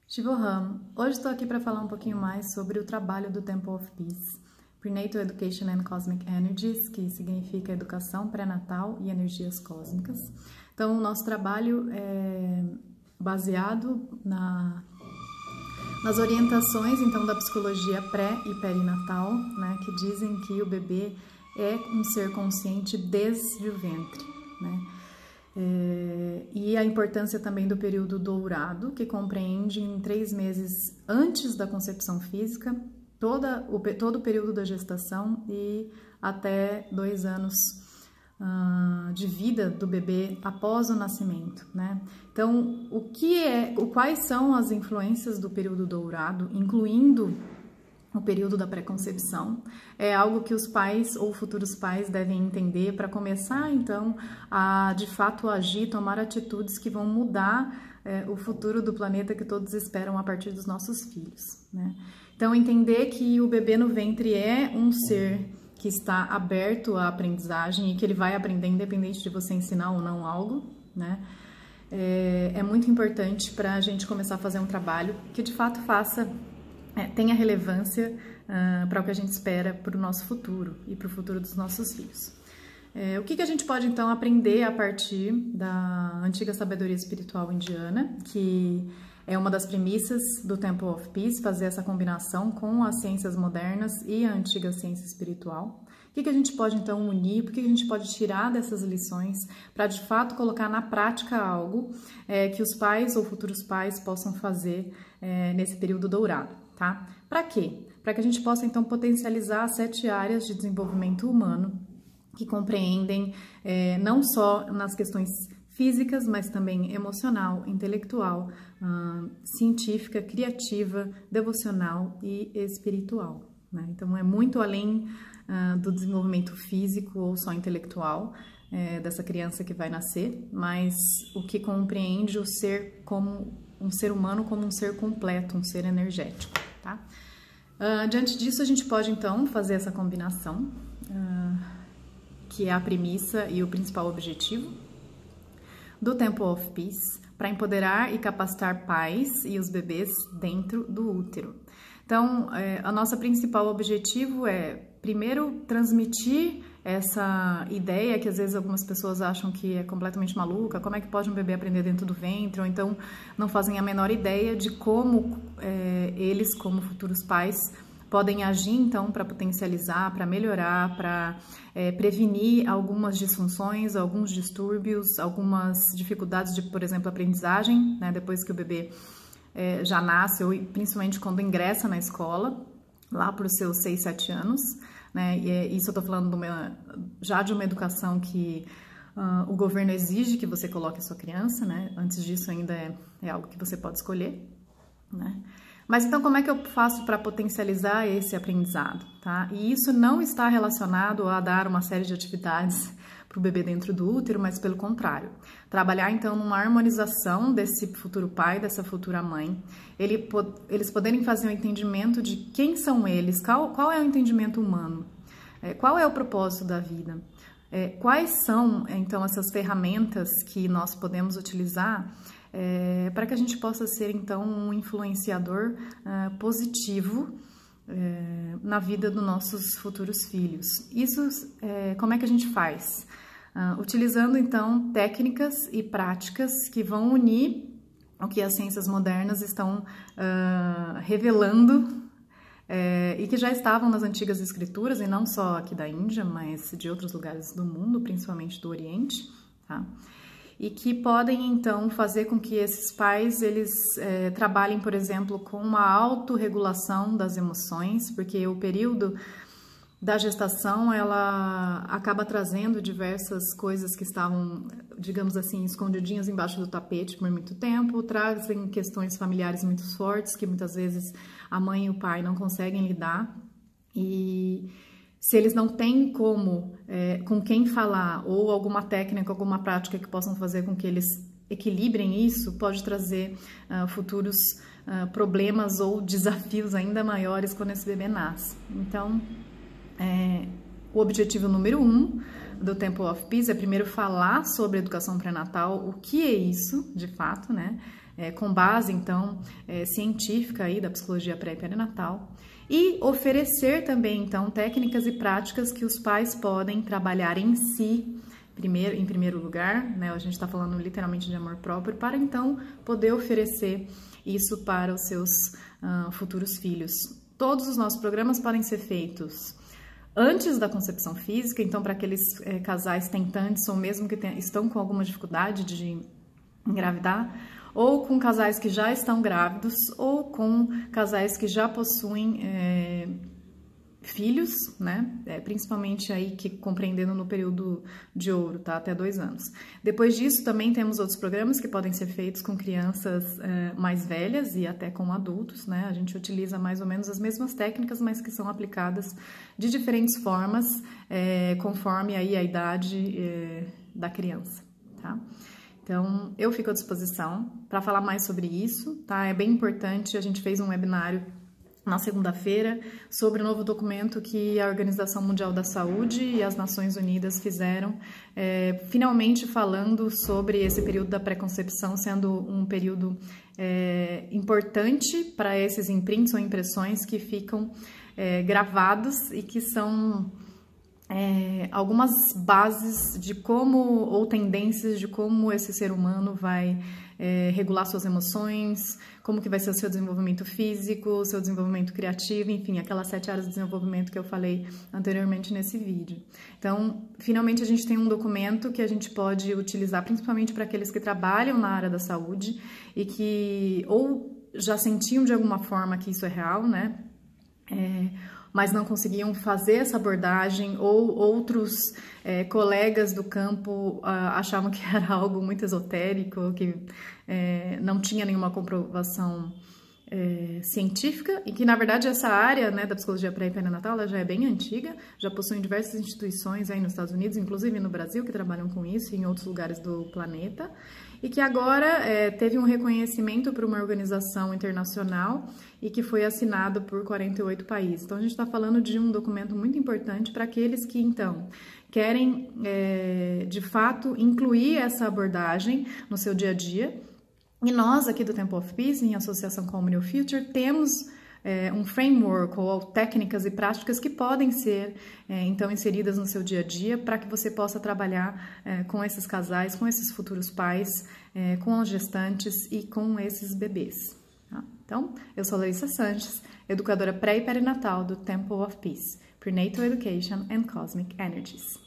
Shivoham, hoje estou aqui para falar um pouquinho mais sobre o trabalho do Temple of Peace, Prenatal Education and Cosmic Energies, que significa educação pré-natal e energias cósmicas. Então, o nosso trabalho é baseado nas orientações então da psicologia pré e perinatal, né, que dizem que o bebê é um ser consciente desde o ventre, né? E a importância também do período dourado, que compreende em 3 meses antes da concepção física, todo o período da gestação e até 2 anos de vida do bebê após o nascimento, né? Então, quais são as influências do período dourado, incluindo o período da pré-concepção, é algo que os pais ou futuros pais devem entender para começar, então, a de fato agir, tomar atitudes que vão mudar o futuro do planeta que todos esperam a partir dos nossos filhos, né? Então, entender que o bebê no ventre é um ser que está aberto à aprendizagem e que ele vai aprender independente de você ensinar ou não algo, né? É muito importante para a gente começar a fazer um trabalho que de fato tenha relevância para o que a gente espera para o nosso futuro e para o futuro dos nossos filhos. O que a gente pode então aprender a partir da antiga sabedoria espiritual indiana, que é uma das premissas do Temple of Peace, fazer essa combinação com as ciências modernas e a antiga ciência espiritual. O que a gente pode então unir, o que a gente pode tirar dessas lições para de fato colocar na prática algo que os pais ou futuros pais possam fazer nesse período dourado, tá? Para quê? Para que a gente possa então potencializar as 7 áreas de desenvolvimento humano que compreendem não só nas questões físicas, mas também emocional, intelectual, científica, criativa, devocional e espiritual, né? Então é muito além do desenvolvimento físico ou só intelectual dessa criança que vai nascer, mas o que compreende o ser como um ser humano, como um ser completo, um ser energético, tá? Diante disso, a gente pode então fazer essa combinação, que é a premissa e o principal objetivo do Temple of Peace, para empoderar e capacitar pais e os bebês dentro do útero. Então, a nossa principal objetivo é, primeiro, transmitir essa ideia que às vezes algumas pessoas acham que é completamente maluca, como é que pode um bebê aprender dentro do ventre, ou então não fazem a menor ideia de como eles, como futuros pais, podem agir então para potencializar, para melhorar, para prevenir algumas disfunções, alguns distúrbios, algumas dificuldades de, por exemplo, aprendizagem, né, depois que o bebê já nasce, ou principalmente quando ingressa na escola, lá para os seus 6, 7 anos, né? E isso eu estou falando já de uma educação que o governo exige que você coloque a sua criança, né? Antes disso ainda é algo que você pode escolher, né? Mas então como é que eu faço para potencializar esse aprendizado, tá? E isso não está relacionado a dar uma série de atividades para o bebê dentro do útero, mas pelo contrário. Trabalhar então numa harmonização desse futuro pai, dessa futura mãe, eles poderem fazer um entendimento de quem são eles, qual é o entendimento humano, qual é o propósito da vida, quais são então essas ferramentas que nós podemos utilizar para que a gente possa ser então um influenciador positivo na vida dos nossos futuros filhos. Isso como é que a gente faz? Utilizando então técnicas e práticas que vão unir o que as ciências modernas estão revelando e que já estavam nas antigas escrituras, e não só aqui da Índia, mas de outros lugares do mundo, principalmente do Oriente, tá? E que podem então fazer com que esses pais eles trabalhem, por exemplo, com uma autorregulação das emoções, porque o período da gestação ela acaba trazendo diversas coisas que estavam, digamos assim, escondidinhas embaixo do tapete por muito tempo, trazem questões familiares muito fortes que muitas vezes a mãe e o pai não conseguem lidar, e se eles não têm com quem falar, ou alguma técnica, alguma prática que possam fazer com que eles equilibrem isso, pode trazer futuros problemas ou desafios ainda maiores quando esse bebê nasce. Então, o objetivo número 1 do Temple of Peace é primeiro falar sobre educação pré-natal, o que é isso, de fato, né? Com base, então, científica aí da psicologia pré e perinatal, e oferecer também, então, técnicas e práticas que os pais podem trabalhar em si, em primeiro lugar, né? A gente está falando literalmente de amor próprio, para então poder oferecer isso para os seus futuros filhos. Todos os nossos programas podem ser feitos antes da concepção física, então para aqueles casais tentantes ou mesmo que estão com alguma dificuldade de engravidar, ou com casais que já estão grávidos, ou com casais que já possuem filhos, né? Principalmente aí que compreendendo no período de ouro, tá? Até 2 anos. Depois disso, também temos outros programas que podem ser feitos com crianças mais velhas e até com adultos, né? A gente utiliza mais ou menos as mesmas técnicas, mas que são aplicadas de diferentes formas, conforme aí a idade da criança, tá? Então, eu fico à disposição para falar mais sobre isso, tá? É bem importante, a gente fez um webinário na segunda-feira sobre o novo documento que a Organização Mundial da Saúde e as Nações Unidas fizeram, finalmente falando sobre esse período da pré-concepção sendo um período importante para esses imprints ou impressões que ficam gravados e que são algumas bases de como, ou tendências de como esse ser humano vai regular suas emoções, como que vai ser o seu desenvolvimento físico, o seu desenvolvimento criativo, enfim, aquelas 7 áreas de desenvolvimento que eu falei anteriormente nesse vídeo. Então, finalmente a gente tem um documento que a gente pode utilizar principalmente para aqueles que trabalham na área da saúde e que ou já sentiam de alguma forma que isso é real, né? Mas não conseguiam fazer essa abordagem, ou outros colegas do campo achavam que era algo muito esotérico, que não tinha nenhuma comprovação científica, e que na verdade essa área, né, da psicologia pré e perinatal ela já é bem antiga, já possuem diversas instituições aí nos Estados Unidos, inclusive no Brasil, que trabalham com isso e em outros lugares do planeta, e que agora teve um reconhecimento por uma organização internacional e que foi assinado por 48 países. Então, a gente está falando de um documento muito importante para aqueles que, então, querem, de fato, incluir essa abordagem no seu dia a dia. E nós, aqui do Temple of Peace, em associação com o New Future, temos um framework ou técnicas e práticas que podem ser, então, inseridas no seu dia a dia para que você possa trabalhar com esses casais, com esses futuros pais, com as gestantes e com esses bebês. Tá? Então, eu sou Larissa Sanches, educadora pré e perinatal do Temple of Peace, Prenatal Education and Cosmic Energies.